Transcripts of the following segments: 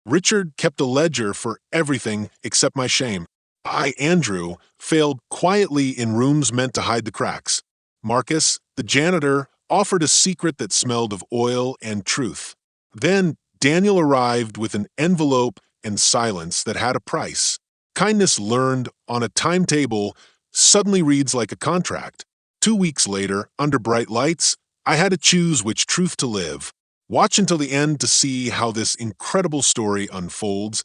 Richard kept a ledger for everything except my shame. I, Andrew, failed quietly in rooms meant to hide the cracks. Marcus, the janitor, offered a secret that smelled of oil and truth. Then Daniel arrived with an envelope and silence that had a price. Kindness learned on a timetable suddenly reads like a contract. 2 weeks later, under bright lights, I had to choose which truth to live. Watch until the end to see how this incredible story unfolds,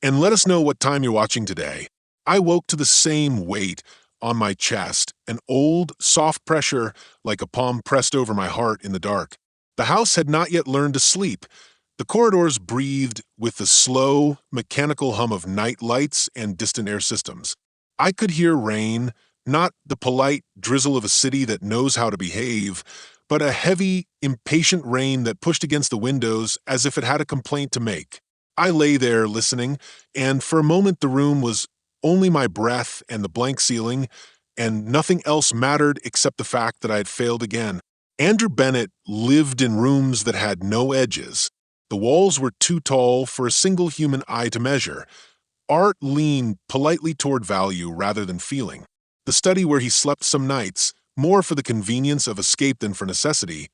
and let us know what time you're watching today. I woke to the same weight on my chest, an old, soft pressure like a palm pressed over my heart in the dark. The house had not yet learned to sleep. The corridors breathed with the slow, mechanical hum of night lights and distant air systems. I could hear rain, not the polite drizzle of a city that knows how to behave, but a heavy, impatient rain that pushed against the windows as if it had a complaint to make. I lay there listening, and for a moment the room was only my breath and the blank ceiling, and nothing else mattered except the fact that I had failed again. Andrew Bennett lived in rooms that had no edges. The walls were too tall for a single human eye to measure. Art leaned politely toward value rather than feeling. The study where he slept some nights, more for the convenience of escape than for necessity,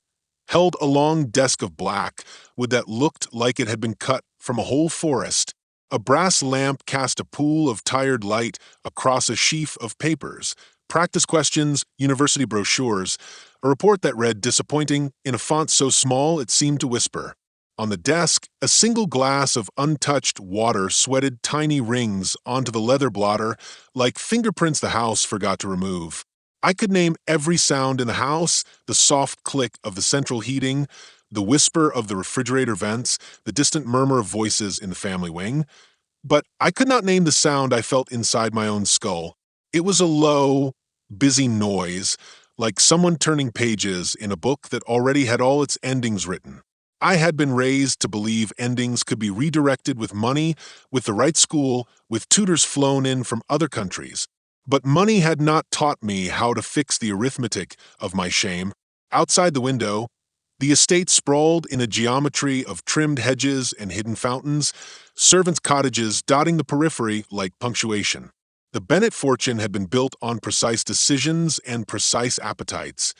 held a long desk of black wood that looked like it had been cut from a whole forest. A brass lamp cast a pool of tired light across a sheaf of papers, practice questions, university brochures, a report that read disappointing in a font so small it seemed to whisper. On the desk, a single glass of untouched water sweated tiny rings onto the leather blotter like fingerprints the house forgot to remove. I could name every sound in the house, the soft click of the central heating, the whisper of the refrigerator vents, the distant murmur of voices in the family wing. But I could not name the sound I felt inside my own skull. It was a low, busy noise, like someone turning pages in a book that already had all its endings written. I had been raised to believe endings could be redirected with money, with the right school, with tutors flown in from other countries. But money had not taught me how to fix the arithmetic of my shame. Outside the window, the estate sprawled in a geometry of trimmed hedges and hidden fountains, servants' cottages dotting the periphery like punctuation. The Bennett fortune had been built on precise decisions and precise appetites.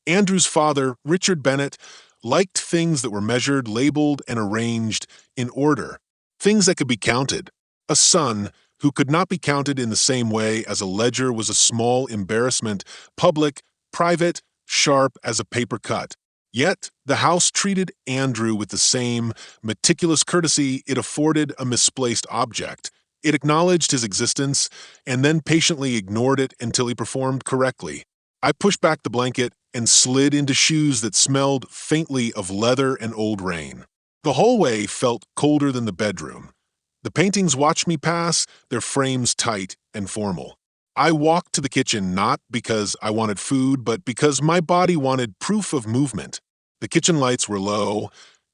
Andrew's father, Richard Bennett, liked things that were measured, labeled, and arranged in order, things that could be counted. A son who could not be counted in the same way as a ledger was a small embarrassment, public, private, sharp as a paper cut. Yet the house treated Andrew with the same meticulous courtesy it afforded a misplaced object. It acknowledged his existence and then patiently ignored it until he performed correctly. I pushed back the blanket and slid into shoes that smelled faintly of leather and old rain. The hallway felt colder than the bedroom. The paintings watched me pass, their frames tight and formal. I walked to the kitchen not because I wanted food, but because my body wanted proof of movement. The kitchen lights were low,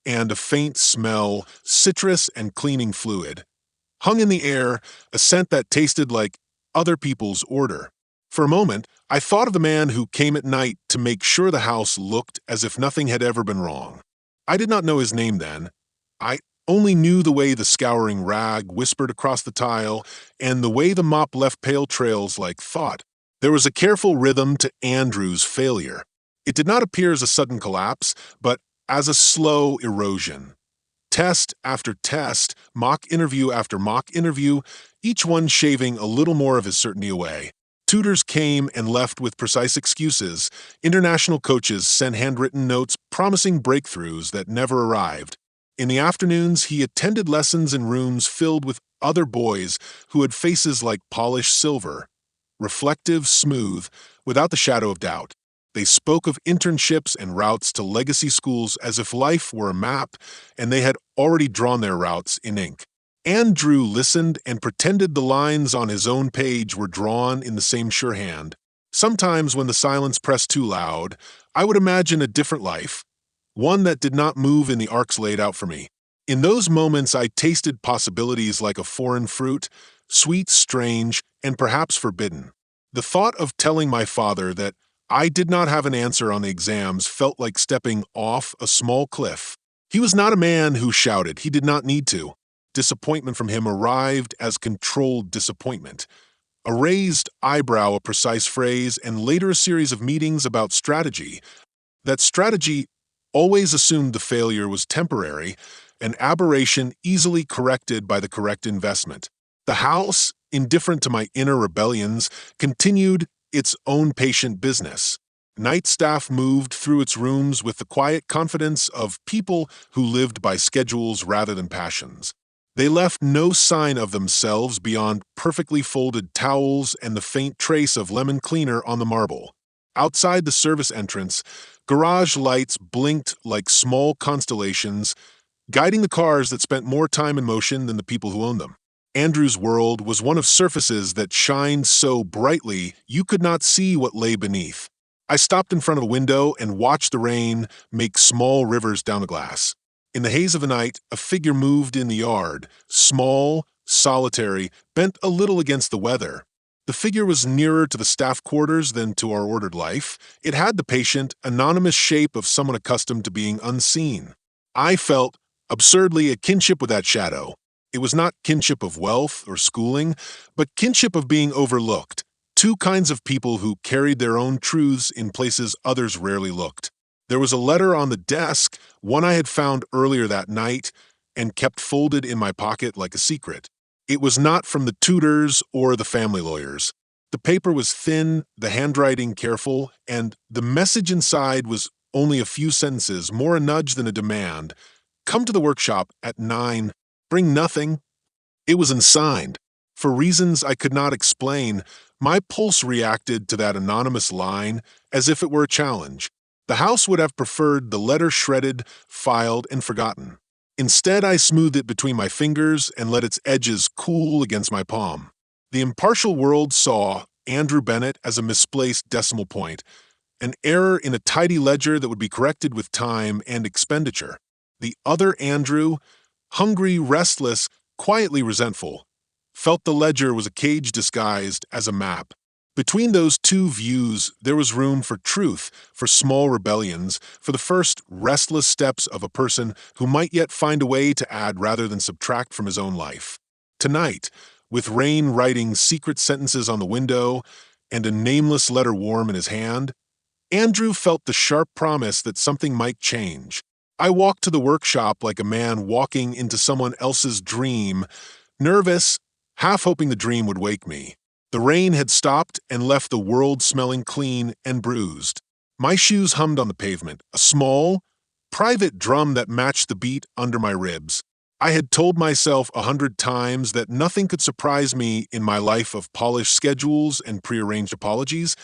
and a faint smell, citrus and cleaning fluid, hung in the air, a scent that tasted like other people's order. For a moment, I thought of the man who came at night to make sure the house looked as if nothing had ever been wrong. I did not know his name then. I only knew the way the scouring rag whispered across the tile and the way the mop left pale trails like thought. There was a careful rhythm to Andrew's failure. It did not appear as a sudden collapse, but as a slow erosion. Test after test, mock interview after mock interview, each one shaving a little more of his certainty away. Tutors came and left with precise excuses. International coaches sent handwritten notes promising breakthroughs that never arrived. In the afternoons, he attended lessons in rooms filled with other boys who had faces like polished silver, reflective, smooth, without the shadow of doubt. They spoke of internships and routes to legacy schools as if life were a map and they had already drawn their routes in ink. Andrew listened and pretended the lines on his own page were drawn in the same sure hand. Sometimes when the silence pressed too loud, I would imagine a different life, one that did not move in the arcs laid out for me. In those moments, I tasted possibilities like a foreign fruit, sweet, strange, and perhaps forbidden. The thought of telling my father that I did not have an answer on the exams felt like stepping off a small cliff. He was not a man who shouted. He did not need to. disappointment from him arrived as controlled disappointment. A raised eyebrow, a precise phrase, and later a series of meetings about strategy. That strategy always assumed the failure was temporary, an aberration easily corrected by the correct investment. The house, indifferent to my inner rebellions, continued its own patient business. Night staff moved through its rooms with the quiet confidence of people who lived by schedules rather than passions. They left no sign of themselves beyond perfectly folded towels and the faint trace of lemon cleaner on the marble. Outside the service entrance, garage lights blinked like small constellations, guiding the cars that spent more time in motion than the people who owned them. Andrew's world was one of surfaces that shined so brightly you could not see what lay beneath. I stopped in front of a window and watched the rain make small rivers down the glass. In the haze of the night, a figure moved in the yard, small, solitary, bent a little against the weather. The figure was nearer to the staff quarters than to our ordered life. It had the patient, anonymous shape of someone accustomed to being unseen. I felt, absurdly, a kinship with that shadow. It was not kinship of wealth or schooling, but kinship of being overlooked. Two kinds of people who carried their own truths in places others rarely looked. There was a letter on the desk, one I had found earlier that night, and kept folded in my pocket like a secret. It was not from the tutors or the family lawyers. The paper was thin, the handwriting careful, and the message inside was only a few sentences, more a nudge than a demand. Come to the workshop at 9. Bring nothing. It was unsigned. For reasons I could not explain, my pulse reacted to that anonymous line as if it were a challenge. The house would have preferred the letter shredded, filed, and forgotten. Instead, I smoothed it between my fingers and let its edges cool against my palm. The impartial world saw Andrew Bennett as a misplaced decimal point, an error in a tidy ledger that would be corrected with time and expenditure. The other Andrew, hungry, restless, quietly resentful, felt the ledger was a cage disguised as a map. Between those two views, there was room for truth, for small rebellions, for the first restless steps of a person who might yet find a way to add rather than subtract from his own life. Tonight, with rain writing secret sentences on the window and a nameless letter warm in his hand, Andrew felt the sharp promise that something might change. I walked to the workshop like a man walking into someone else's dream, nervous, half hoping the dream would wake me. The rain had stopped and left the world smelling clean and bruised. My shoes hummed on the pavement, a small, private drum that matched the beat under my ribs. I had told myself 100 times that nothing could surprise me in my life of polished schedules and prearranged apologies,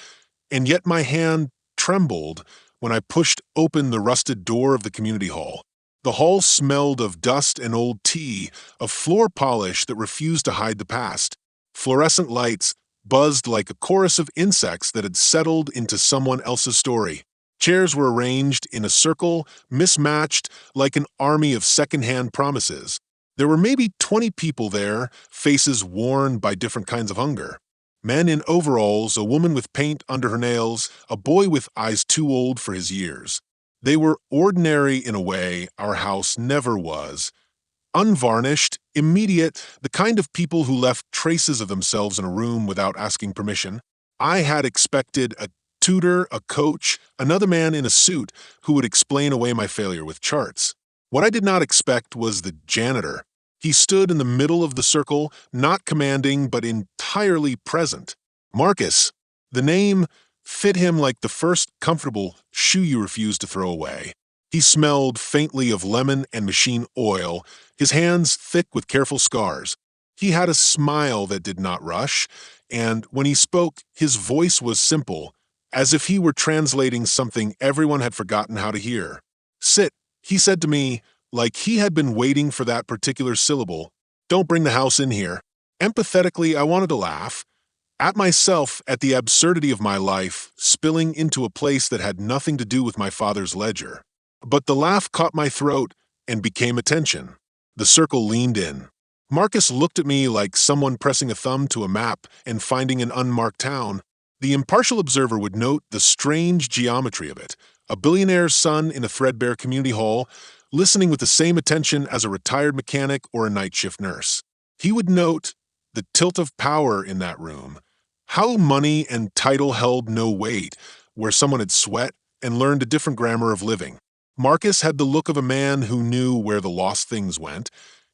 and yet my hand trembled when I pushed open the rusted door of the community hall. The hall smelled of dust and old tea, of floor polish that refused to hide the past. Fluorescent lights buzzed like a chorus of insects that had settled into someone else's story. Chairs were arranged in a circle, mismatched like an army of second-hand promises. There were maybe 20 people there, faces worn by different kinds of hunger. Men in overalls, a woman with paint under her nails, a boy with eyes too old for his years. They were ordinary in a way our house never was. Unvarnished, immediate, the kind of people who left traces of themselves in a room without asking permission. I had expected a tutor, a coach, another man in a suit who would explain away my failure with charts. What I did not expect was the janitor. He stood in the middle of the circle, not commanding but entirely present. Marcus. The name fit him like the first comfortable shoe you refuse to throw away. He smelled faintly of lemon and machine oil, his hands thick with careful scars. He had a smile that did not rush, and when he spoke, his voice was simple, as if he were translating something everyone had forgotten how to hear. "Sit," he said to me, like he had been waiting for that particular syllable. "Don't bring the house in here." Empathetically, I wanted to laugh. At myself, at the absurdity of my life, spilling into a place that had nothing to do with my father's ledger. But the laugh caught my throat and became attention. The circle leaned in. Marcus looked at me like someone pressing a thumb to a map and finding an unmarked town. The impartial observer would note the strange geometry of it. A billionaire's son in a threadbare community hall, listening with the same attention as a retired mechanic or a night shift nurse. He would note the tilt of power in that room, how money and title held no weight, where someone had sweat and learned a different grammar of living. Marcus had the look of a man who knew where the lost things went,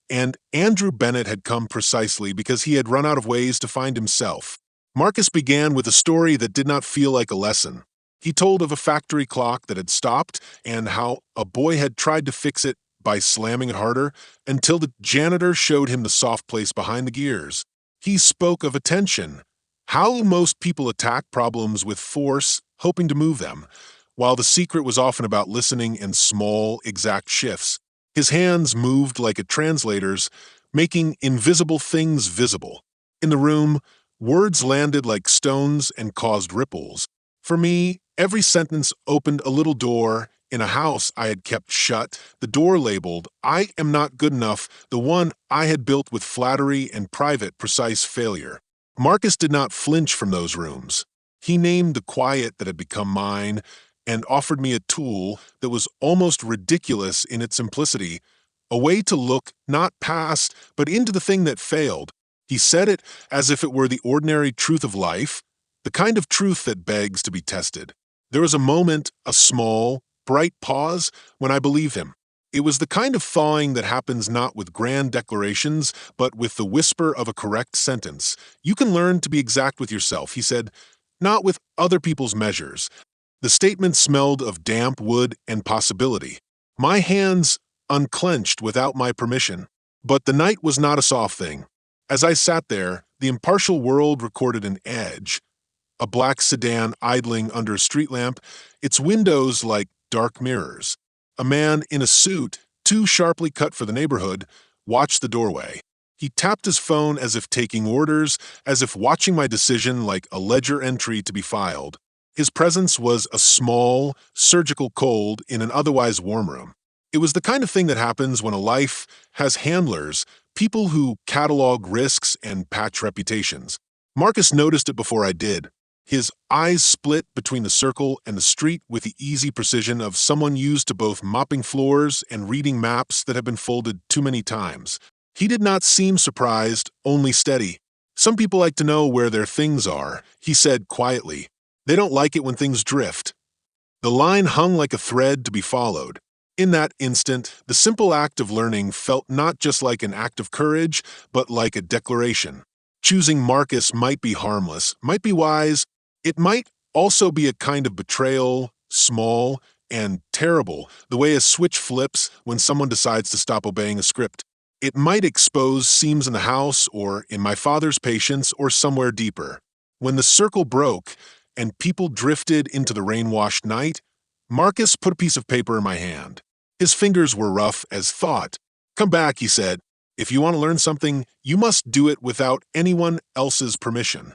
and Andrew Bennett had come precisely because he had run out of ways to find himself. Marcus began with a story that did not feel like a lesson. He told of a factory clock that had stopped and how a boy had tried to fix it by slamming it harder until the janitor showed him the soft place behind the gears. He spoke of attention, how most people attack problems with force, hoping to move them, while the secret was often about listening in small, exact shifts. His hands moved like a translator's, making invisible things visible. In the room, words landed like stones and caused ripples. For me, every sentence opened a little door in a house I had kept shut, the door labeled, "I am not good enough," the one I had built with flattery and private, precise failure. Marcus did not flinch from those rooms. He named the quiet that had become mine and offered me a tool that was almost ridiculous in its simplicity, a way to look not past, but into the thing that failed. He said it as if it were the ordinary truth of life, the kind of truth that begs to be tested. There was a moment, a small, bright pause, when I believed him. It was the kind of thawing that happens not with grand declarations, but with the whisper of a correct sentence. You can learn to be exact with yourself, he said, not with other people's measures. The statement smelled of damp wood and possibility. My hands unclenched without my permission. But the night was not a soft thing. As I sat there, the impartial world recorded an edge. A black sedan idling under a street lamp, its windows like dark mirrors. A man in a suit, too sharply cut for the neighborhood, watched the doorway. He tapped his phone as if taking orders, as if watching my decision like a ledger entry to be filed. His presence was a small, surgical cold in an otherwise warm room. It was the kind of thing that happens when a life has handlers, people who catalog risks and patch reputations. Marcus noticed it before I did. His eyes split between the circle and the street with the easy precision of someone used to both mopping floors and reading maps that have been folded too many times. He did not seem surprised, only steady. Some people like to know where their things are, he said quietly. They don't like it when things drift. The line hung like a thread to be followed. In that instant, the simple act of learning felt not just like an act of courage, but like a declaration. Choosing Marcus might be harmless, might be wise. It might also be a kind of betrayal, small and terrible, the way a switch flips when someone decides to stop obeying a script. It might expose seams in the house or in my father's patience or somewhere deeper. When the circle broke and people drifted into the rain-washed night, Marcus put a piece of paper in my hand. His fingers were rough as thought. "Come back," he said. "If you want to learn something, you must do it without anyone else's permission."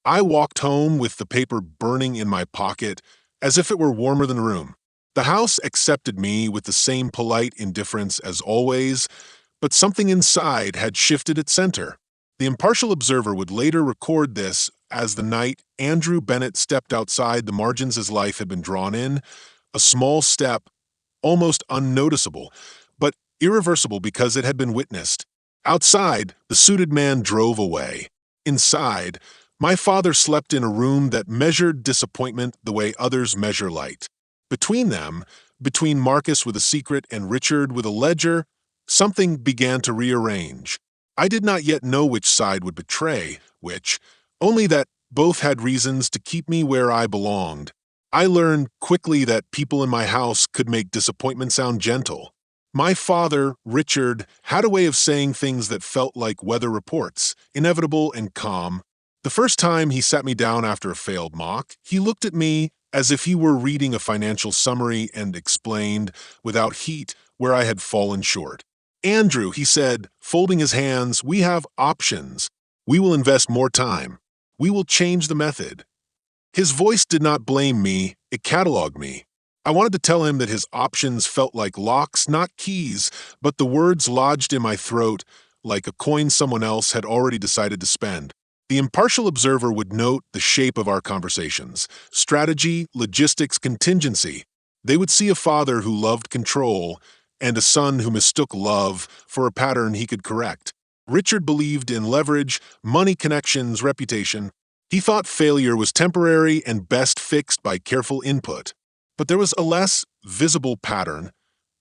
I walked home with the paper burning in my pocket, as if it were warmer than the room. The house accepted me with the same polite indifference as always, but something inside had shifted its center. The impartial observer would later record this as the night Andrew Bennett stepped outside the margins his life had been drawn in, a small step, almost unnoticeable, but irreversible because it had been witnessed. Outside, the suited man drove away. Inside, my father slept in a room that measured disappointment the way others measure light. Between them, between Marcus with a secret and Richard with a ledger, something began to rearrange. I did not yet know which side would betray which, only that both had reasons to keep me where I belonged. I learned quickly that people in my house could make disappointment sound gentle. My father, Richard, had a way of saying things that felt like weather reports, inevitable and calm. The first time he sat me down after a failed mock, he looked at me as if he were reading a financial summary and explained, without heat, where I had fallen short. "Andrew," he said, folding his hands, "we have options. We will invest more time. We will change the method." His voice did not blame me, it cataloged me. I wanted to tell him that his options felt like locks, not keys, but the words lodged in my throat like a coin someone else had already decided to spend. The impartial observer would note the shape of our conversations, strategy, logistics, contingency. They would see a father who loved control and a son who mistook love for a pattern he could correct. Richard believed in leverage, money connections, reputation. He thought failure was temporary and best fixed by careful input. But there was a less visible pattern.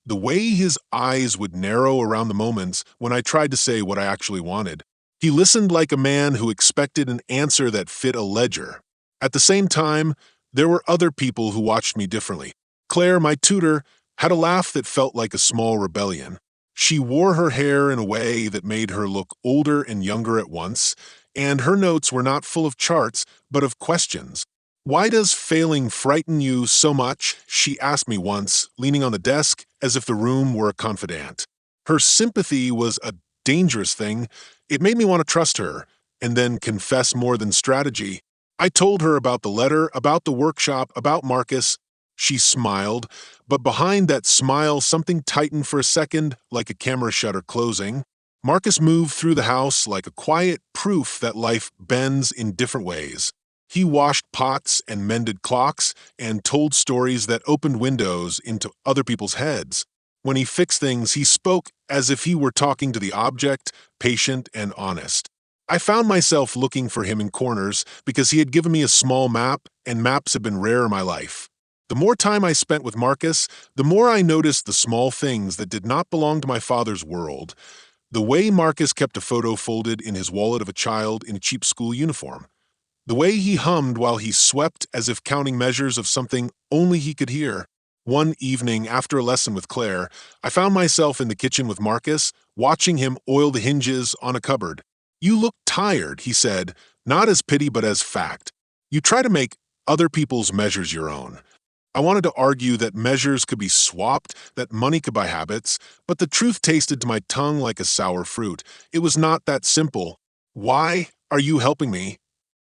The way his eyes would narrow around the moments when I tried to say what I actually wanted. He listened like a man who expected an answer that fit a ledger. At the same time, there were other people who watched me differently. Claire, my tutor, had a laugh that felt like a small rebellion. She wore her hair in a way that made her look older and younger at once, and her notes were not full of charts, but of questions. "Why does failing frighten you so much?" she asked me once, leaning on the desk as if the room were a confidant. Her sympathy was a dangerous thing. It made me want to trust her, and then confess more than strategy. I told her about the letter, about the workshop, about Marcus. She smiled, but behind that smile something tightened for a second, like a camera shutter closing. Marcus moved through the house like a quiet proof that life bends in different ways. He washed pots and mended clocks and told stories that opened windows into other people's heads. When he fixed things, he spoke as if he were talking to the object, patient and honest. I found myself looking for him in corners because he had given me a small map, and maps had been rare in my life. The more time I spent with Marcus, the more I noticed the small things that did not belong to my father's world. The way Marcus kept a photo folded in his wallet of a child in a cheap school uniform. The way he hummed while he swept as if counting measures of something only he could hear. One evening, after a lesson with Claire, I found myself in the kitchen with Marcus, watching him oil the hinges on a cupboard. "You look tired," he said, not as pity but as fact. "You try to make other people's measures your own." I wanted to argue that measures could be swapped, that money could buy habits, but the truth tasted to my tongue like a sour fruit. It was not that simple. "Why are you helping me?"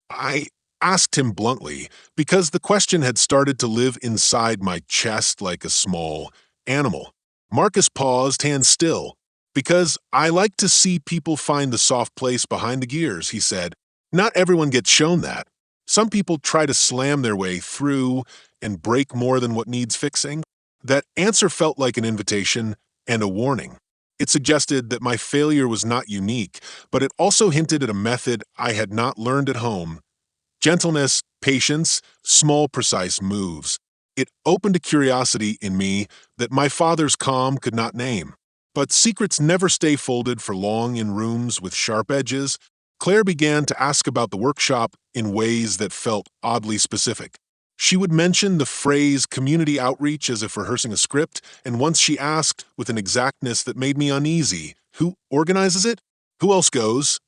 I asked him bluntly, because the question had started to live inside my chest like a small animal. Marcus paused, hands still. "Because I like to see people find the soft place behind the gears," he said. "Not everyone gets shown that. Some people try to slam their way through and break more than what needs fixing." That answer felt like an invitation and a warning. It suggested that my failure was not unique, but it also hinted at a method I had not learned at home. Gentleness, patience, small, precise moves. It opened a curiosity in me that my father's calm could not name. But secrets never stay folded for long in rooms with sharp edges. Claire began to ask about the workshop in ways that felt oddly specific. She would mention the phrase community outreach as if rehearsing a script, and once she asked, with an exactness that made me uneasy, "Who organizes it? Who else goes?"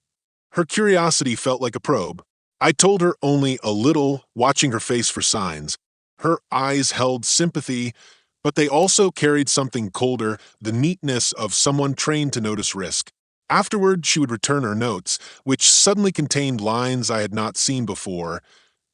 Her curiosity felt like a probe. I told her only a little, watching her face for signs. Her eyes held sympathy, but they also carried something colder, the neatness of someone trained to notice risk. Afterward, she would return her notes, which suddenly contained lines I had not seen before,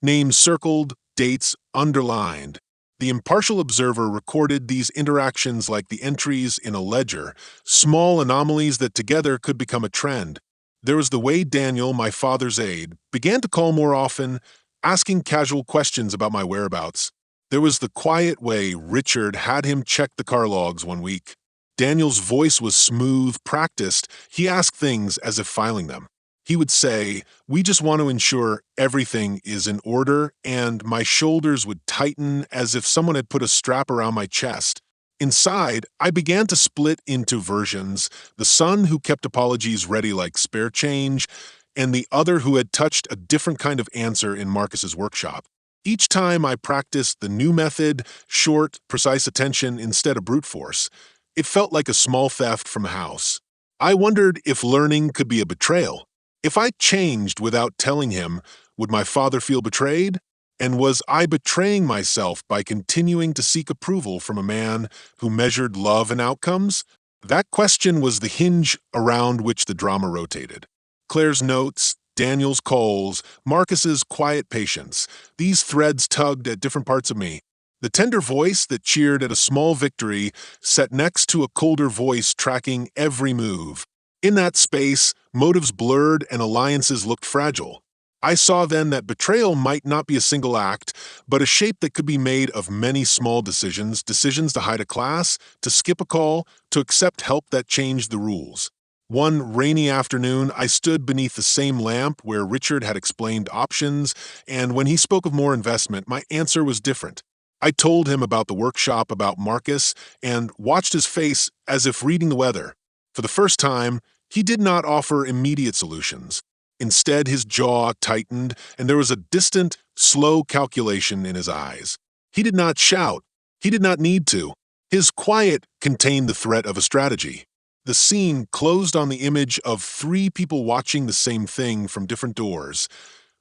names circled, dates underlined. The impartial observer recorded these interactions like the entries in a ledger, small anomalies that together could become a trend. There was the way Daniel, my father's aide, began to call more often, asking casual questions about my whereabouts. There was the quiet way Richard had him check the car logs one week. Daniel's voice was smooth, practiced. He asked things as if filing them. He would say, "We just want to ensure everything is in order," and my shoulders would tighten as if someone had put a strap around my chest. Inside, I began to split into versions, the son who kept apologies ready like spare change, and the other who had touched a different kind of answer in Marcus's workshop. Each time I practiced the new method, short, precise attention instead of brute force. It felt like a small theft from a house. I wondered if learning could be a betrayal. If I changed without telling him, would my father feel betrayed? And was I betraying myself by continuing to seek approval from a man who measured love and outcomes? That question was the hinge around which the drama rotated. Claire's notes, Daniel's calls, Marcus's quiet patience, these threads tugged at different parts of me. The tender voice that cheered at a small victory sat next to a colder voice tracking every move. In that space, motives blurred and alliances looked fragile. I saw then that betrayal might not be a single act, but a shape that could be made of many small decisions, decisions to hide a class, to skip a call, to accept help that changed the rules. One rainy afternoon, I stood beneath the same lamp where Richard had explained options, and when he spoke of more investment, my answer was different. I told him about the workshop, about Marcus, and watched his face as if reading the weather. For the first time, he did not offer immediate solutions. Instead, his jaw tightened, and there was a distant, slow calculation in his eyes. He did not shout. He did not need to. His quiet contained the threat of a strategy. The scene closed on the image of three people watching the same thing from different doors.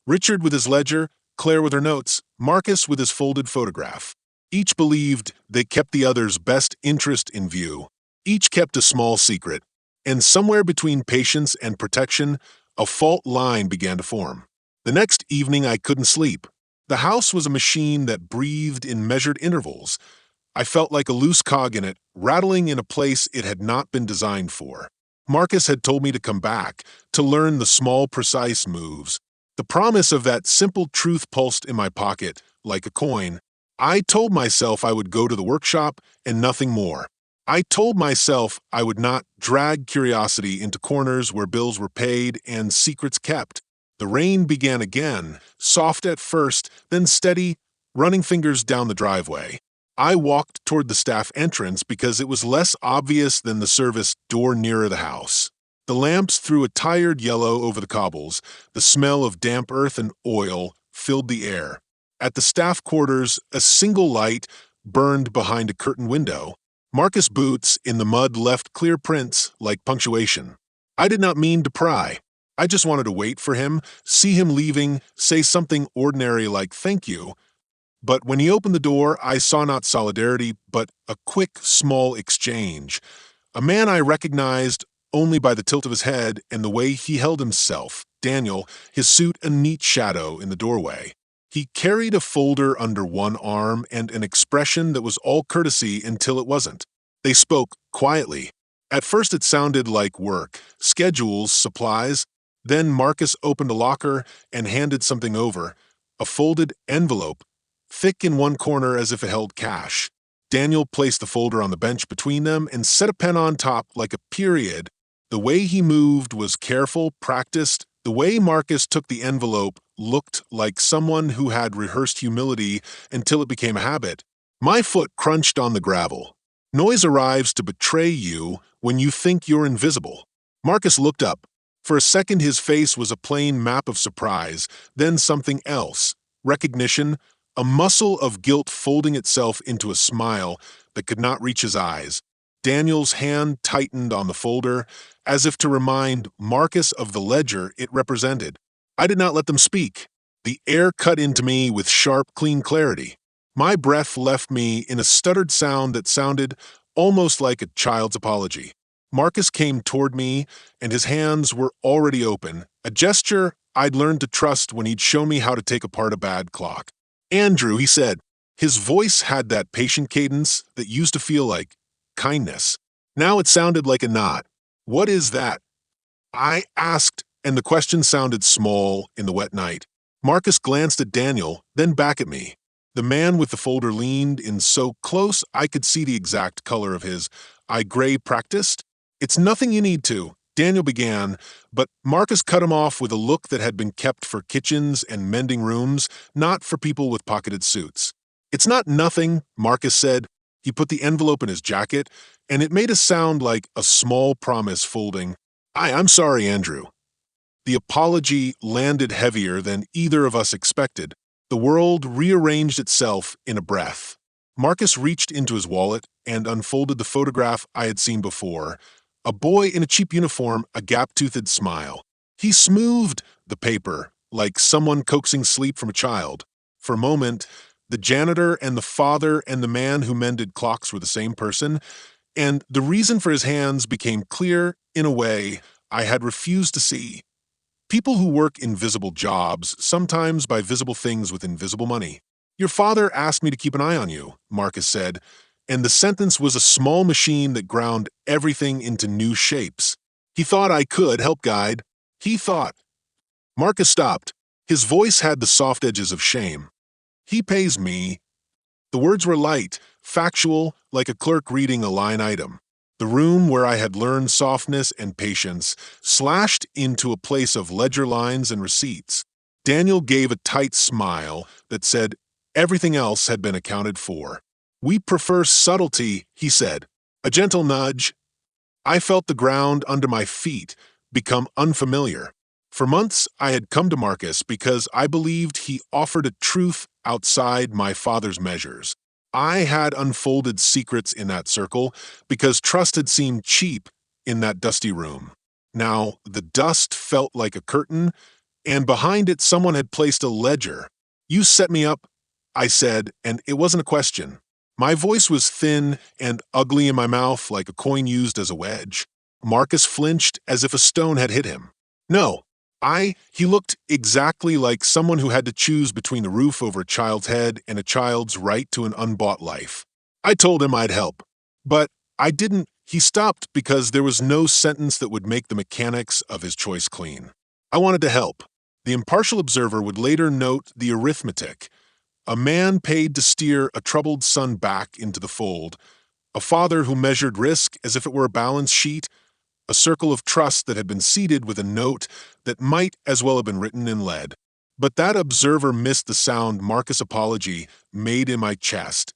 Richard with his ledger, Claire with her notes, Marcus with his folded photograph. Each believed they kept the other's best interest in view. Each kept a small secret. And somewhere between patience and protection, a fault line began to form. The next evening, I couldn't sleep. The house was a machine that breathed in measured intervals. I felt like a loose cog in it, rattling in a place it had not been designed for. Marcus had told me to come back, to learn the small, precise moves. The promise of that simple truth pulsed in my pocket, like a coin. I told myself I would go to the workshop and nothing more. I told myself I would not drag curiosity into corners where bills were paid and secrets kept. The rain began again, soft at first, then steady, running fingers down the driveway. I walked toward the staff entrance because it was less obvious than the service door nearer the house. The lamps threw a tired yellow over the cobbles. The smell of damp earth and oil filled the air. At the staff quarters, a single light burned behind a curtained window. Marcus' boots in the mud left clear prints like punctuation. I did not mean to pry. I just wanted to wait for him, see him leaving, say something ordinary like thank you. But when he opened the door, I saw not solidarity, but a quick, small exchange. A man I recognized only by the tilt of his head and the way he held himself, Daniel, his suit a neat shadow in the doorway. He carried a folder under one arm and an expression that was all courtesy until it wasn't. They spoke quietly. At first it sounded like work, schedules, supplies. Then Marcus opened a locker and handed something over, a folded envelope, thick in one corner as if it held cash. Daniel placed the folder on the bench between them and set a pen on top like a period. The way he moved was careful, practiced. The way Marcus took the envelope looked like someone who had rehearsed humility until it became a habit. My foot crunched on the gravel. Noise arrives to betray you when you think you're invisible. Marcus looked up. For a second his face was a plain map of surprise, then something else. Recognition, a muscle of guilt folding itself into a smile that could not reach his eyes. Daniel's hand tightened on the folder, as if to remind Marcus of the ledger it represented. I did not let them speak. The air cut into me with sharp, clean clarity. My breath left me in a stuttered sound that sounded almost like a child's apology. Marcus came toward me, and his hands were already open, a gesture I'd learned to trust when he'd shown me how to take apart a bad clock. Andrew, he said. His voice had that patient cadence that used to feel like kindness. Now it sounded like a nod. What is that? I asked, and the question sounded small in the wet night. Marcus glanced at Daniel, then back at me. The man with the folder leaned in so close I could see the exact color of his eye gray practiced. It's nothing you need to, Daniel began, but Marcus cut him off with a look that had been kept for kitchens and mending rooms, not for people with pocketed suits. It's not nothing, Marcus said. He put the envelope in his jacket, and it made a sound like a small promise folding. I'm sorry, Andrew. The apology landed heavier than either of us expected. The world rearranged itself in a breath. Marcus reached into his wallet and unfolded the photograph I had seen before. A boy in a cheap uniform, a gap-toothed smile. He smoothed the paper like someone coaxing sleep from a child. For a moment, the janitor and the father and the man who mended clocks were the same person, and the reason for his hands became clear in a way I had refused to see. People who work invisible jobs sometimes buy visible things with invisible money. Your father asked me to keep an eye on you, Marcus said, and the sentence was a small machine that ground everything into new shapes. He thought I could help guide. He thought. Marcus stopped. His voice had the soft edges of shame. "He pays me." The words were light, factual, like a clerk reading a line item. The room where I had learned softness and patience slashed into a place of ledger lines and receipts. Daniel gave a tight smile that said everything else had been accounted for. "We prefer subtlety," he said. A gentle nudge. I felt the ground under my feet become unfamiliar. For months, I had come to Marcus because I believed he offered a truth outside my father's measures. I had unfolded secrets in that circle because trust had seemed cheap in that dusty room. Now, the dust felt like a curtain, and behind it someone had placed a ledger. "You set me up," I said, and it wasn't a question. My voice was thin and ugly in my mouth, like a coin used as a wedge. Marcus flinched as if a stone had hit him. "No. He looked exactly like someone who had to choose between the roof over a child's head and a child's right to an unbought life. I told him I'd help. But I didn't. He stopped because there was no sentence that would make the mechanics of his choice clean. I wanted to help. The impartial observer would later note the arithmetic. A man paid to steer a troubled son back into the fold. A father who measured risk as if it were a balance sheet. A circle of trust that had been seeded with a note that might as well have been written in lead. But that observer missed the sound Marcus' apology made in my chest.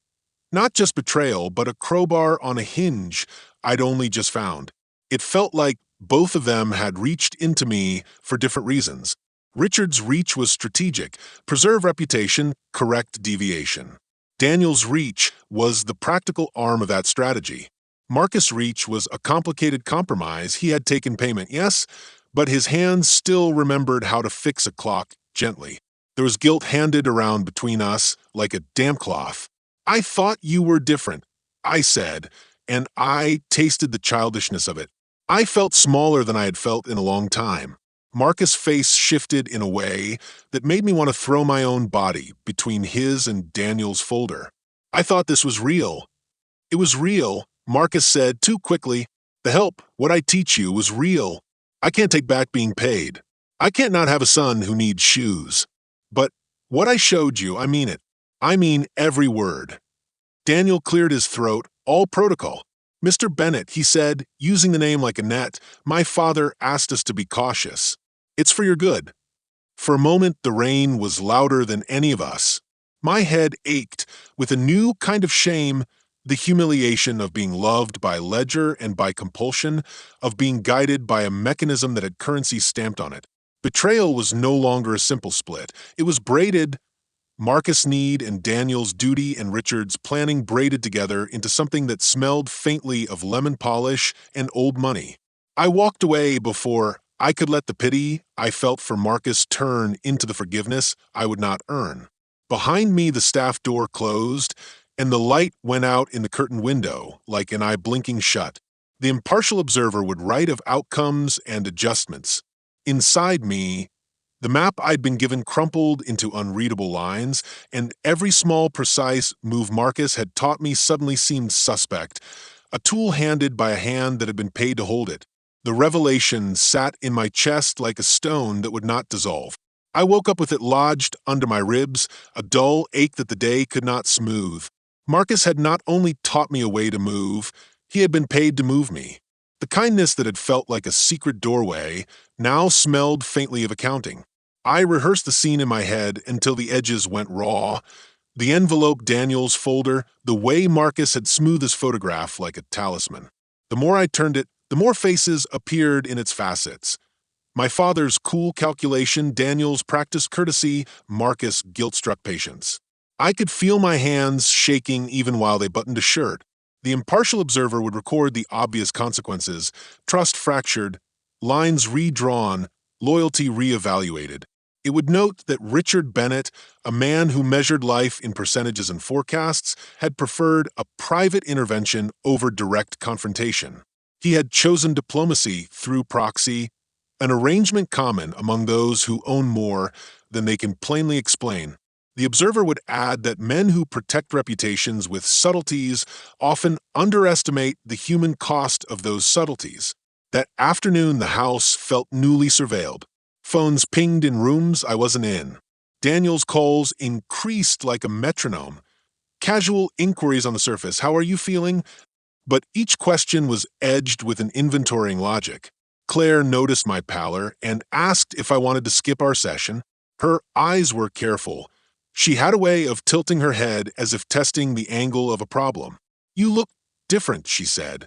Not just betrayal, but a crowbar on a hinge I'd only just found. It felt like both of them had reached into me for different reasons. Richard's reach was strategic: preserve reputation, correct deviation. Daniel's reach was the practical arm of that strategy. Marcus' reach was a complicated compromise. He had taken payment, yes, but his hands still remembered how to fix a clock gently. There was guilt handed around between us like a damp cloth. "I thought you were different," I said, and I tasted the childishness of it. I felt smaller than I had felt in a long time. Marcus' face shifted in a way that made me want to throw my own body between his and Daniel's folder. "I thought this was real." "It was real," Marcus said too quickly. "The help, what I teach you, was real. I can't take back being paid. I can't not have a son who needs shoes. But what I showed you, I mean it. I mean every word." Daniel cleared his throat, all protocol. "Mr. Bennett," he said, using the name like a net, "my father asked us to be cautious. It's for your good." For a moment, the rain was louder than any of us. My head ached with a new kind of shame. The humiliation of being loved by ledger and by compulsion, of being guided by a mechanism that had currency stamped on it. Betrayal was no longer a simple split. It was braided. Marcus' need and Daniel's duty and Richard's planning braided together into something that smelled faintly of lemon polish and old money. I walked away before I could let the pity I felt for Marcus turn into the forgiveness I would not earn. Behind me, the staff door closed, and the light went out in the curtained window, like an eye blinking shut. The impartial observer would write of outcomes and adjustments. Inside me, the map I'd been given crumpled into unreadable lines, and every small, precise move Marcus had taught me suddenly seemed suspect, a tool handed by a hand that had been paid to hold it. The revelation sat in my chest like a stone that would not dissolve. I woke up with it lodged under my ribs, a dull ache that the day could not smooth. Marcus had not only taught me a way to move, he had been paid to move me. The kindness that had felt like a secret doorway now smelled faintly of accounting. I rehearsed the scene in my head until the edges went raw. The envelope Daniel's folder, the way Marcus had smoothed his photograph like a talisman. The more I turned it, the more faces appeared in its facets. My father's cool calculation, Daniel's practiced courtesy, Marcus' guilt-struck patience. I could feel my hands shaking even while they buttoned a shirt. The impartial observer would record the obvious consequences: trust fractured, lines redrawn, loyalty reevaluated. It would note that Richard Bennett, a man who measured life in percentages and forecasts, had preferred a private intervention over direct confrontation. He had chosen diplomacy through proxy, an arrangement common among those who own more than they can plainly explain. The observer would add that men who protect reputations with subtleties often underestimate the human cost of those subtleties. That afternoon, the house felt newly surveilled. Phones pinged in rooms I wasn't in. Daniel's calls increased like a metronome. Casual inquiries on the surface. How are you feeling? But each question was edged with an inventorying logic. Claire noticed my pallor and asked if I wanted to skip our session. Her eyes were careful. She had a way of tilting her head as if testing the angle of a problem. You look different, she said,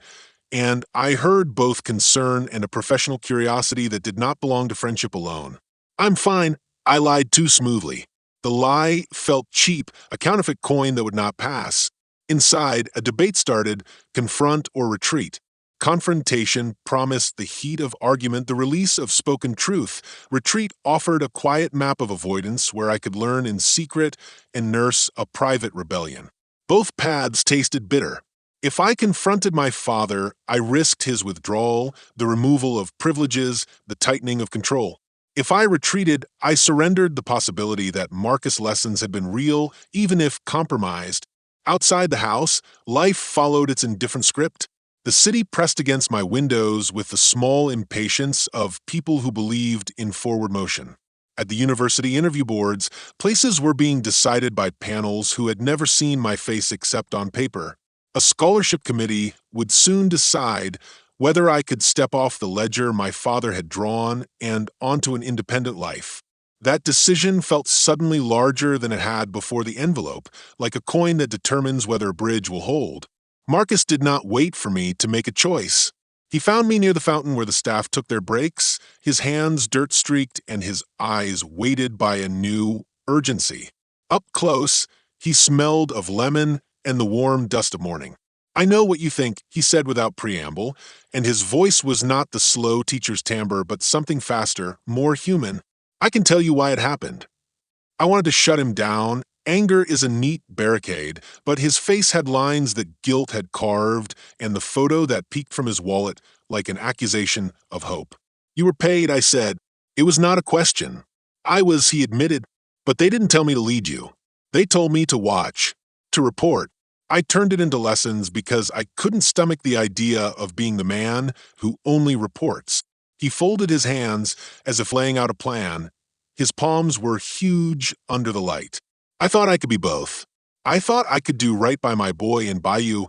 and I heard both concern and a professional curiosity that did not belong to friendship alone. I'm fine, I lied too smoothly. The lie felt cheap, a counterfeit coin that would not pass. Inside, a debate started, confront or retreat. Confrontation promised the heat of argument, the release of spoken truth. Retreat offered a quiet map of avoidance where I could learn in secret and nurse a private rebellion. Both paths tasted bitter. If I confronted my father, I risked his withdrawal, the removal of privileges, the tightening of control. If I retreated, I surrendered the possibility that Marcus' lessons had been real, even if compromised. Outside the house, life followed its indifferent script. The city pressed against my windows with the small impatience of people who believed in forward motion. At the university interview boards, places were being decided by panels who had never seen my face except on paper. A scholarship committee would soon decide whether I could step off the ledger my father had drawn and onto an independent life. That decision felt suddenly larger than it had before the envelope, like a coin that determines whether a bridge will hold. Marcus did not wait for me to make a choice. He found me near the fountain where the staff took their breaks, his hands dirt-streaked and his eyes weighted by a new urgency. Up close, he smelled of lemon and the warm dust of morning. I know what you think, he said without preamble, and his voice was not the slow teacher's timbre but something faster, more human. I can tell you why it happened. I wanted to shut him down. Anger is a neat barricade, but his face had lines that guilt had carved, and the photo that peeked from his wallet like an accusation of hope. You were paid, I said. It was not a question. I was, he admitted, but they didn't tell me to lead you. They told me to watch, to report. I turned it into lessons because I couldn't stomach the idea of being the man who only reports. He folded his hands as if laying out a plan. His palms were huge under the light. I thought I could be both. I thought I could do right by my boy and by you.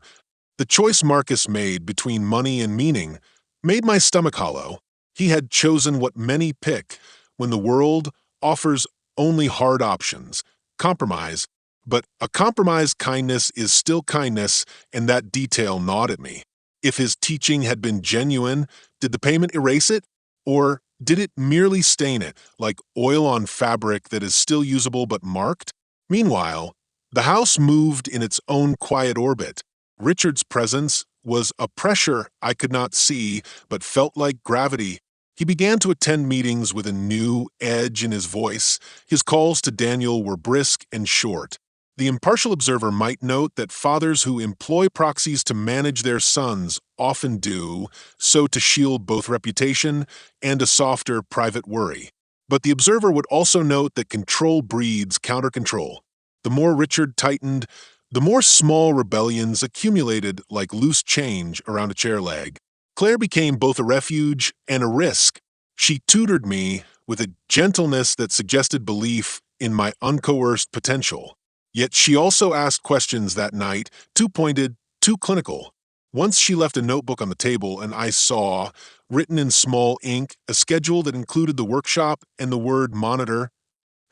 The choice Marcus made between money and meaning made my stomach hollow. He had chosen what many pick when the world offers only hard options, compromise. But a compromised kindness is still kindness, and that detail gnawed at me. If his teaching had been genuine, did the payment erase it? Or did it merely stain it, like oil on fabric that is still usable but marked? Meanwhile, the house moved in its own quiet orbit. Richard's presence was a pressure I could not see, but felt like gravity. He began to attend meetings with a new edge in his voice. His calls to Daniel were brisk and short. The impartial observer might note that fathers who employ proxies to manage their sons often do so to shield both reputation and a softer private worry. But the observer would also note that control breeds counter-control. The more Richard tightened, the more small rebellions accumulated like loose change around a chair leg. Claire became both a refuge and a risk. She tutored me with a gentleness that suggested belief in my uncoerced potential. Yet she also asked questions that night, too pointed, too clinical. Once she left a notebook on the table and I saw, written in small ink, a schedule that included the workshop and the word monitor.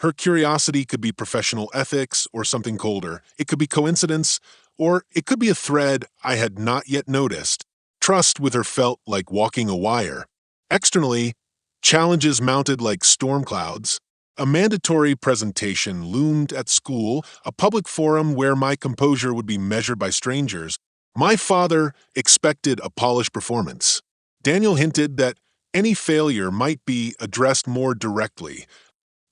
Her curiosity could be professional ethics or something colder. It could be coincidence, or it could be a thread I had not yet noticed. Trust with her felt like walking a wire. Externally, challenges mounted like storm clouds. A mandatory presentation loomed at school, a public forum where my composure would be measured by strangers. My father expected a polished performance. Daniel hinted that any failure might be addressed more directly.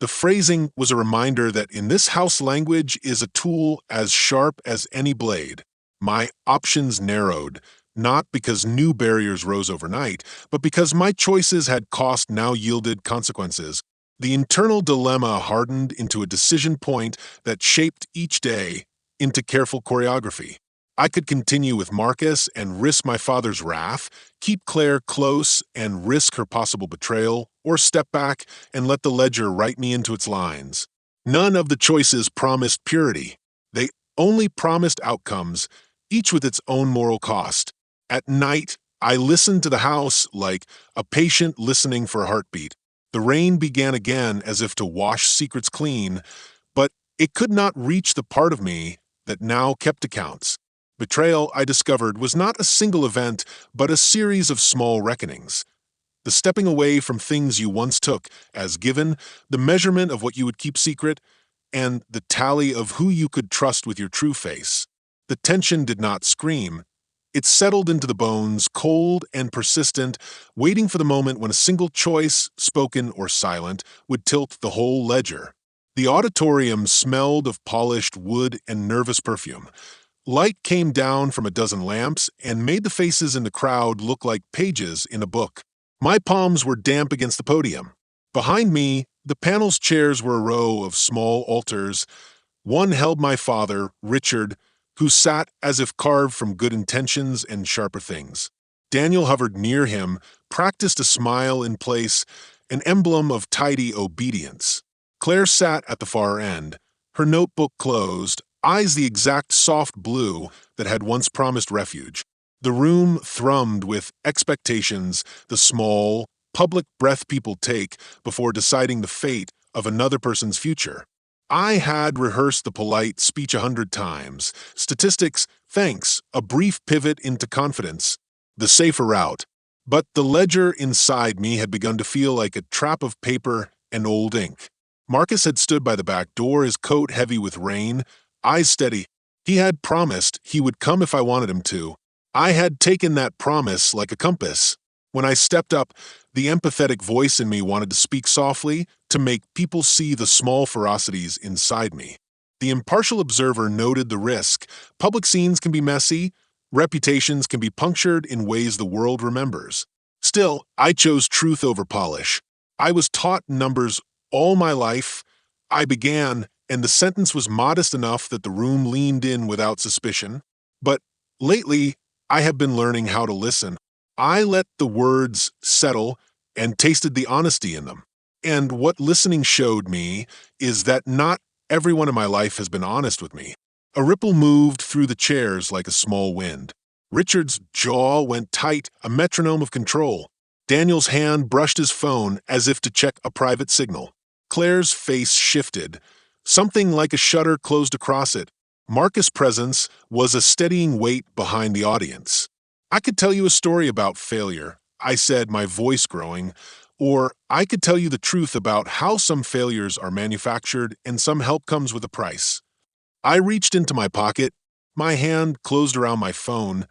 The phrasing was a reminder that in this house language is a tool as sharp as any blade. My options narrowed, not because new barriers rose overnight, but because my choices had cost now yielded consequences. The internal dilemma hardened into a decision point that shaped each day into careful choreography. I could continue with Marcus and risk my father's wrath, keep Claire close and risk her possible betrayal, or step back and let the ledger write me into its lines. None of the choices promised purity. They only promised outcomes, each with its own moral cost. At night, I listened to the house like a patient listening for a heartbeat. The rain began again as if to wash secrets clean, but it could not reach the part of me that now kept accounts. Betrayal, I discovered, was not a single event, but a series of small reckonings. The stepping away from things you once took as given, the measurement of what you would keep secret, and the tally of who you could trust with your true face. The tension did not scream. It settled into the bones, cold and persistent, waiting for the moment when a single choice, spoken or silent, would tilt the whole ledger. The auditorium smelled of polished wood and nervous perfume. Light came down from a dozen lamps and made the faces in the crowd look like pages in a book. My palms were damp against the podium. Behind me, the panel's chairs were a row of small altars. One held my father, Richard, who sat as if carved from good intentions and sharper things. Daniel hovered near him, practiced a smile in place, an emblem of tidy obedience. Claire sat at the far end, her notebook closed, eyes the exact soft blue that had once promised refuge. The room thrummed with expectations, the small, public breath people take before deciding the fate of another person's future. I had rehearsed the polite speech 100 times. Statistics, thanks, a brief pivot into confidence, the safer route. But the ledger inside me had begun to feel like a trap of paper and old ink. Marcus had stood by the back door, his coat heavy with rain, eyes steady. He had promised he would come if I wanted him to. I had taken that promise like a compass. When I stepped up, the empathetic voice in me wanted to speak softly, to make people see the small ferocities inside me. The impartial observer noted the risk. Public scenes can be messy, reputations can be punctured in ways the world remembers. Still, I chose truth over polish. I was taught numbers all my life. I began, and the sentence was modest enough that the room leaned in without suspicion. But lately, I have been learning how to listen. I let the words settle and tasted the honesty in them. And what listening showed me is that not everyone in my life has been honest with me. A ripple moved through the chairs like a small wind. Richard's jaw went tight, a metronome of control. Daniel's hand brushed his phone as if to check a private signal. Claire's face shifted. Something like a shutter closed across it. Marcus' presence was a steadying weight behind the audience. I could tell you a story about failure, I said, my voice growing, or I could tell you the truth about how some failures are manufactured and some help comes with a price. I reached into my pocket, my hand closed around my phone,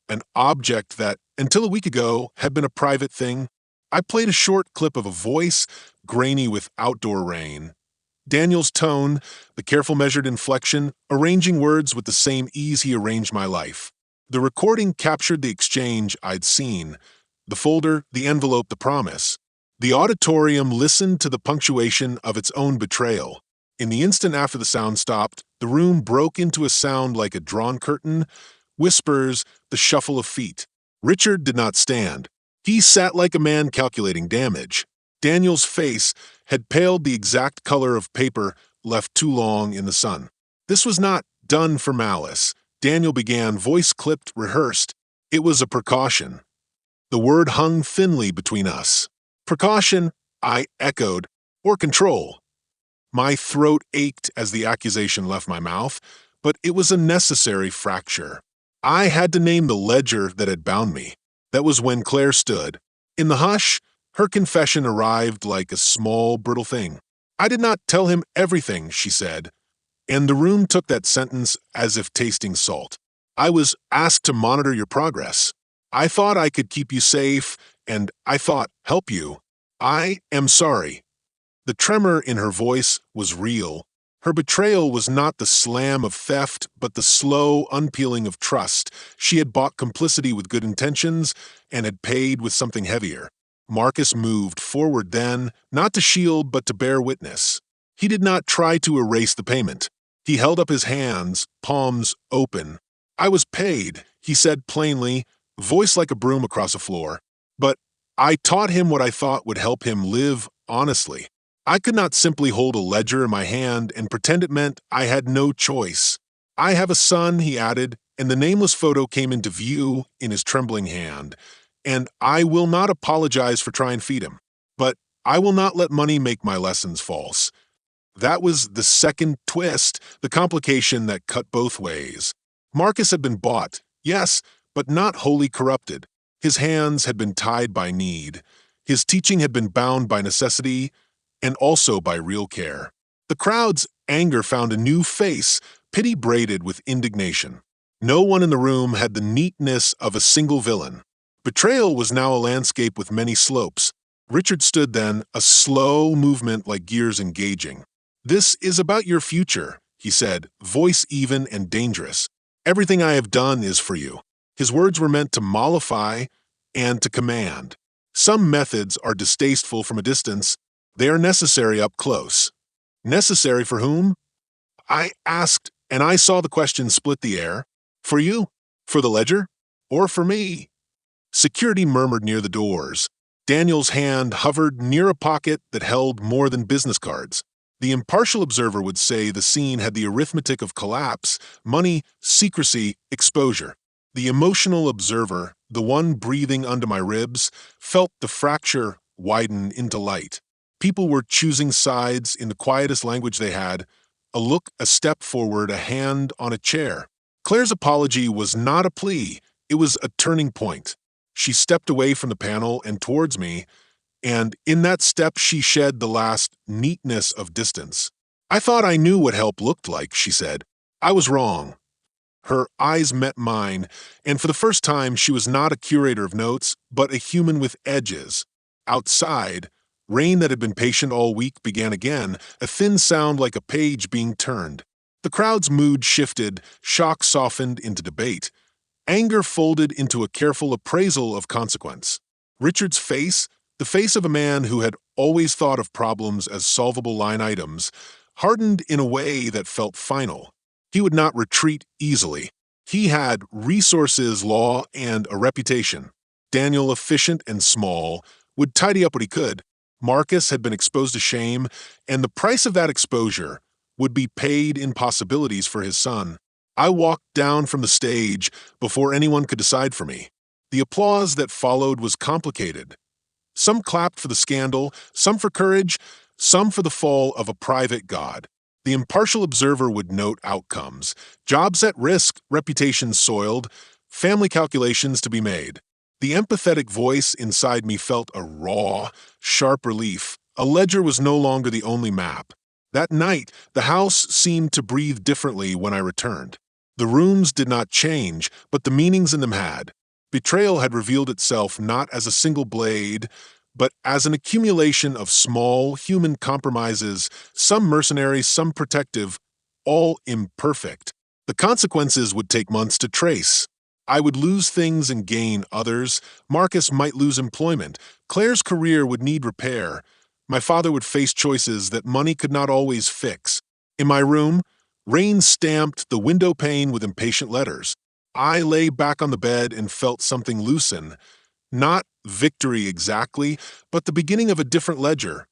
an object that, until a week ago, had been a private thing. I played a short clip of a voice, grainy with outdoor rain. Daniel's tone, the careful measured inflection, arranging words with the same ease he arranged my life. The recording captured the exchange I'd seen, the folder, the envelope, the promise. The auditorium listened to the punctuation of its own betrayal. In the instant after the sound stopped, the room broke into a sound like a drawn curtain, whispers, the shuffle of feet. Richard did not stand. He sat like a man calculating damage. Daniel's face had paled the exact color of paper left too long in the sun. This was not done for malice. Daniel began, voice clipped, rehearsed. It was a precaution. The word hung thinly between us. Precaution, I echoed, or control. My throat ached as the accusation left my mouth, but it was a necessary fracture. I had to name the ledger that had bound me. That was when Claire stood. In the hush, her confession arrived like a small, brittle thing. I did not tell him everything, she said, and the room took that sentence as if tasting salt. I was asked to monitor your progress. I thought I could keep you safe, and I thought, help you. I am sorry. The tremor in her voice was real. Her betrayal was not the slam of theft, but the slow unpeeling of trust. She had bought complicity with good intentions and had paid with something heavier. Marcus moved forward then, not to shield but to bear witness. He did not try to erase the payment. He held up his hands, palms open. I was paid, he said plainly, voice like a broom across a floor. But I taught him what I thought would help him live honestly. I could not simply hold a ledger in my hand and pretend it meant I had no choice. I have a son, he added, and the nameless photo came into view in his trembling hand. And I will not apologize for trying to feed him. But I will not let money make my lessons false. That was the second twist, the complication that cut both ways. Marcus had been bought, yes, but not wholly corrupted. His hands had been tied by need. His teaching had been bound by necessity and also by real care. The crowd's anger found a new face, pity braided with indignation. No one in the room had the neatness of a single villain. Betrayal was now a landscape with many slopes. Richard stood then, a slow movement like gears engaging. "This is about your future," he said, voice even and dangerous. "Everything I have done is for you." His words were meant to mollify and to command. Some methods are distasteful from a distance. They are necessary up close. Necessary for whom? I asked, and I saw the question split the air. For you? For the ledger? Or for me? Security murmured near the doors. Daniel's hand hovered near a pocket that held more than business cards. The impartial observer would say the scene had the arithmetic of collapse, money, secrecy, exposure. The emotional observer, the one breathing under my ribs, felt the fracture widen into light. People were choosing sides in the quietest language they had, a look, a step forward, a hand on a chair. Claire's apology was not a plea, it was a turning point. She stepped away from the panel and towards me, and in that step she shed the last neatness of distance. "I thought I knew what help looked like," she said. "I was wrong." Her eyes met mine, and for the first time she was not a curator of notes, but a human with edges. Outside, rain that had been patient all week began again, a thin sound like a page being turned. The crowd's mood shifted, shock softened into debate. Anger folded into a careful appraisal of consequence. Richard's face, the face of a man who had always thought of problems as solvable line items, hardened in a way that felt final. He would not retreat easily. He had resources, law, and a reputation. Daniel, efficient and small, would tidy up what he could. Marcus had been exposed to shame, and the price of that exposure would be paid in possibilities for his son. I walked down from the stage before anyone could decide for me. The applause that followed was complicated. Some clapped for the scandal, some for courage, some for the fall of a private god. The impartial observer would note outcomes, jobs at risk, reputations soiled, family calculations to be made. The empathetic voice inside me felt a raw, sharp relief. A ledger was no longer the only map. That night, the house seemed to breathe differently when I returned. The rooms did not change, but the meanings in them had. Betrayal had revealed itself not as a single blade, but as an accumulation of small, human compromises, some mercenary, some protective, all imperfect. The consequences would take months to trace. I would lose things and gain others. Marcus might lose employment. Claire's career would need repair. My father would face choices that money could not always fix. In my room, rain stamped the window pane with impatient letters. I lay back on the bed and felt something loosen. Not victory exactly, but the beginning of a different ledger.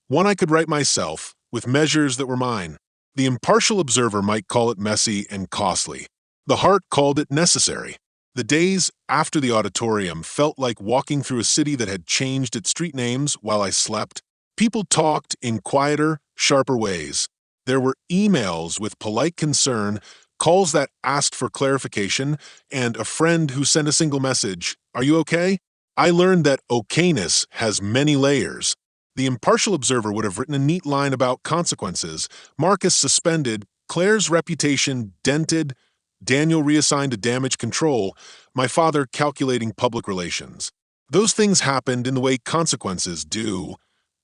One I could write myself, with measures that were mine. The impartial observer might call it messy and costly. The heart called it necessary. The days after the auditorium felt like walking through a city that had changed its street names while I slept. People talked in quieter, sharper ways. There were emails with polite concern, calls that asked for clarification, and a friend who sent a single message, "Are you okay?" I learned that okayness has many layers. The impartial observer would have written a neat line about consequences. Marcus suspended, Claire's reputation dented, Daniel reassigned to damage control, my father calculating public relations. Those things happened in the way consequences do,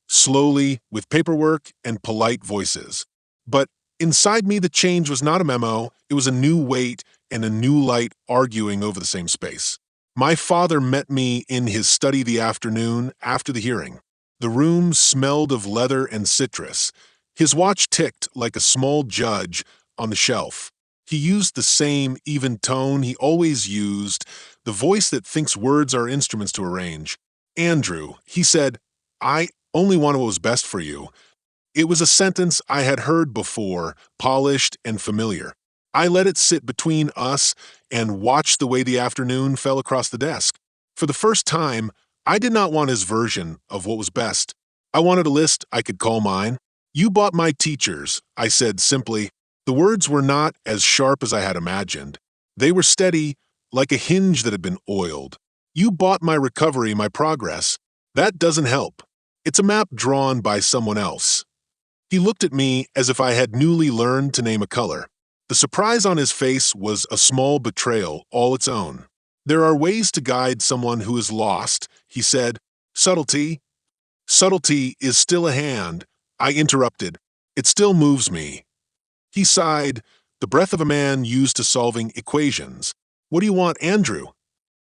slowly, with paperwork and polite voices. But inside me, the change was not a memo, it was a new weight and a new light arguing over the same space. My father met me in his study the afternoon after the hearing. The room smelled of leather and citrus. His watch ticked like a small judge on the shelf. He used the same even tone he always used, the voice that thinks words are instruments to arrange. Andrew, he said, I only want what was best for you. It was a sentence I had heard before, polished and familiar. I let it sit between us and watched the way the afternoon fell across the desk. For the first time, I did not want his version of what was best. I wanted a list I could call mine. You bought my teachers, I said simply. The words were not as sharp as I had imagined. They were steady, like a hinge that had been oiled. You bought my recovery, my progress. That doesn't help. It's a map drawn by someone else. He looked at me as if I had newly learned to name a color. The surprise on his face was a small betrayal all its own. There are ways to guide someone who is lost, he said. Subtlety. Subtlety is still a hand. I interrupted. It still moves me. He sighed, the breath of a man used to solving equations. What do you want, Andrew?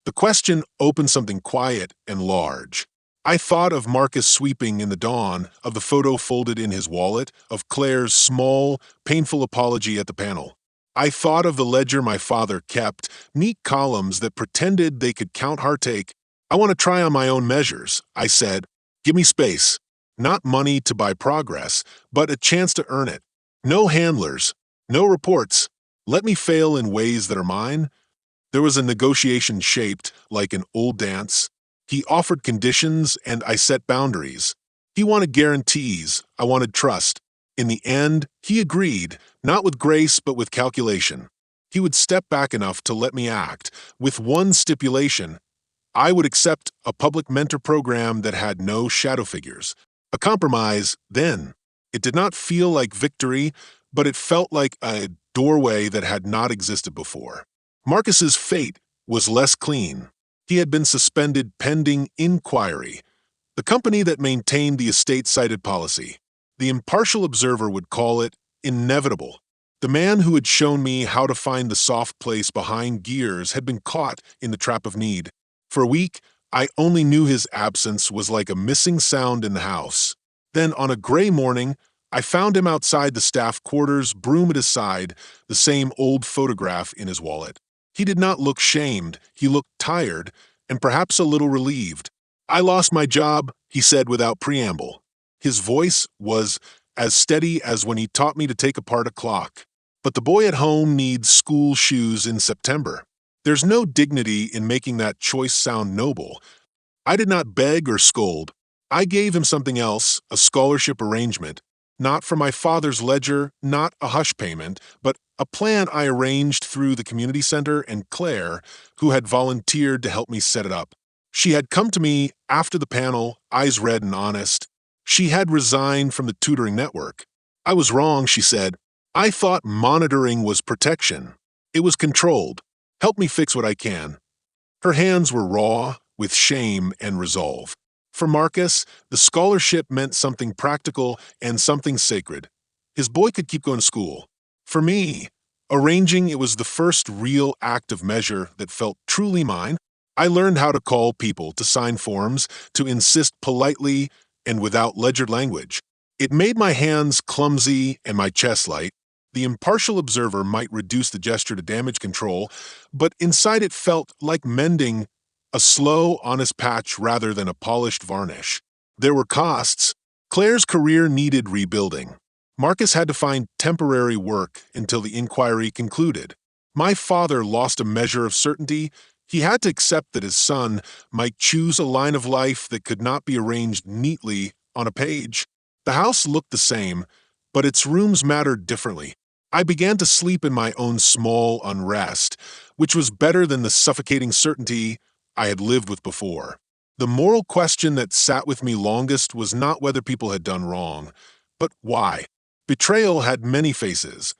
The question opened something quiet and large. I thought of Marcus sweeping in the dawn, of the photo folded in his wallet, of Claire's small, painful apology at the panel. I thought of the ledger my father kept, neat columns that pretended they could count heartache. I want to try on my own measures, I said. Give me space. Not money to buy progress, but a chance to earn it. No handlers, no reports. Let me fail in ways that are mine. There was a negotiation shaped like an old dance. He offered conditions, and I set boundaries. He wanted guarantees. I wanted trust. In the end, he agreed, not with grace but with calculation. He would step back enough to let me act, with one stipulation. I would accept a public mentor program that had no shadow figures. A compromise, then. It did not feel like victory, but it felt like a doorway that had not existed before. Marcus's fate was less clean. He had been suspended pending inquiry. The company that maintained the estate cited policy. The impartial observer would call it inevitable. The man who had shown me how to find the soft place behind gears had been caught in the trap of need. For a week, I only knew his absence was like a missing sound in the house. Then, on a gray morning, I found him outside the staff quarters, broom at his side, the same old photograph in his wallet. He did not look shamed, he looked tired, and perhaps a little relieved. I lost my job, he said without preamble. His voice was as steady as when he taught me to take apart a clock. But the boy at home needs school shoes in September. There's no dignity in making that choice sound noble. I did not beg or scold. I gave him something else, a scholarship arrangement. Not for my father's ledger, not a hush payment, but a plan I arranged through the community center and Claire, who had volunteered to help me set it up. She had come to me after the panel, eyes red and honest. She had resigned from the tutoring network. I was wrong, she said. I thought monitoring was protection. It was controlled. Help me fix what I can. Her hands were raw, with shame and resolve. For Marcus, the scholarship meant something practical and something sacred. His boy could keep going to school. For me, arranging it was the first real act of measure that felt truly mine. I learned how to call people, to sign forms, to insist politely and without ledgered language. It made my hands clumsy and my chest light. The impartial observer might reduce the gesture to damage control, but inside it felt like mending a slow, honest patch rather than a polished varnish. There were costs. Claire's career needed rebuilding. Marcus had to find temporary work until the inquiry concluded. My father lost a measure of certainty. He had to accept that his son might choose a line of life that could not be arranged neatly on a page. The house looked the same, but its rooms mattered differently. I began to sleep in my own small unrest, which was better than the suffocating certainty I had lived with before. The moral question that sat with me longest was not whether people had done wrong, but why. Betrayal had many faces.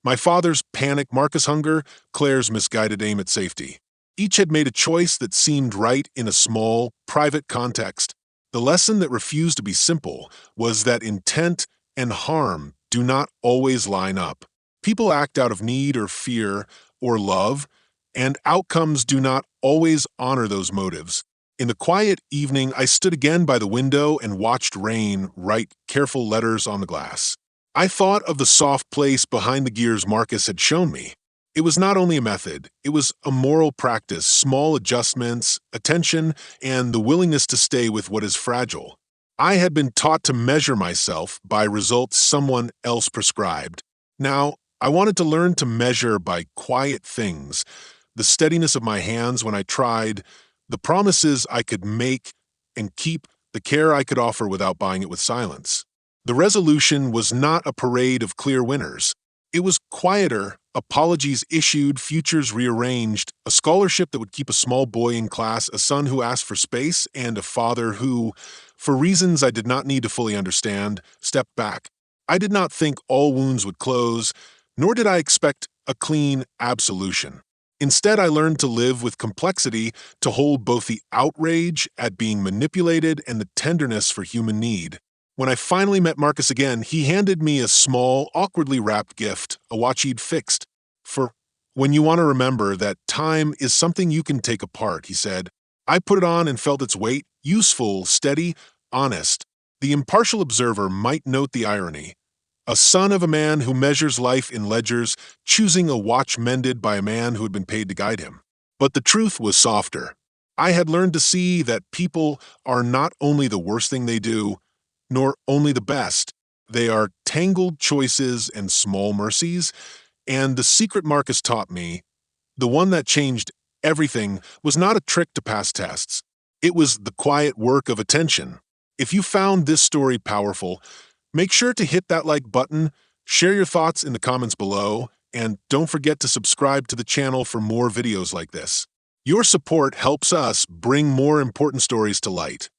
My father's panic, Marcus' hunger, Claire's misguided aim at safety. Each had made a choice that seemed right in a small, private context. The lesson that refused to be simple was that intent and harm do not always line up. People act out of need or fear or love, and outcomes do not always honor those motives. In the quiet evening, I stood again by the window and watched rain write careful letters on the glass. I thought of the soft place behind the gears Marcus had shown me. It was not only a method, it was a moral practice, small adjustments, attention, and the willingness to stay with what is fragile. I had been taught to measure myself by results someone else prescribed. Now, I wanted to learn to measure by quiet things, the steadiness of my hands when I tried, the promises I could make and keep, the care I could offer without buying it with silence. The resolution was not a parade of clear winners. It was quieter, apologies issued, futures rearranged, a scholarship that would keep a small boy in class, a son who asked for space, and a father who, for reasons I did not need to fully understand, stepped back. I did not think all wounds would close, nor did I expect a clean absolution. Instead, I learned to live with complexity, to hold both the outrage at being manipulated and the tenderness for human need. When I finally met Marcus again, he handed me a small, awkwardly wrapped gift, a watch he'd fixed. For when you want to remember that time is something you can take apart, he said. I put it on and felt its weight, useful, steady, honest. The impartial observer might note the irony. A son of a man who measures life in ledgers, choosing a watch mended by a man who had been paid to guide him. But the truth was softer. I had learned to see that people are not only the worst thing they do, nor only the best. They are tangled choices and small mercies, and the secret Marcus taught me, the one that changed everything, was not a trick to pass tests. It was the quiet work of attention. If you found this story powerful, make sure to hit that like button, share your thoughts in the comments below, and don't forget to subscribe to the channel for more videos like this. Your support helps us bring more important stories to light.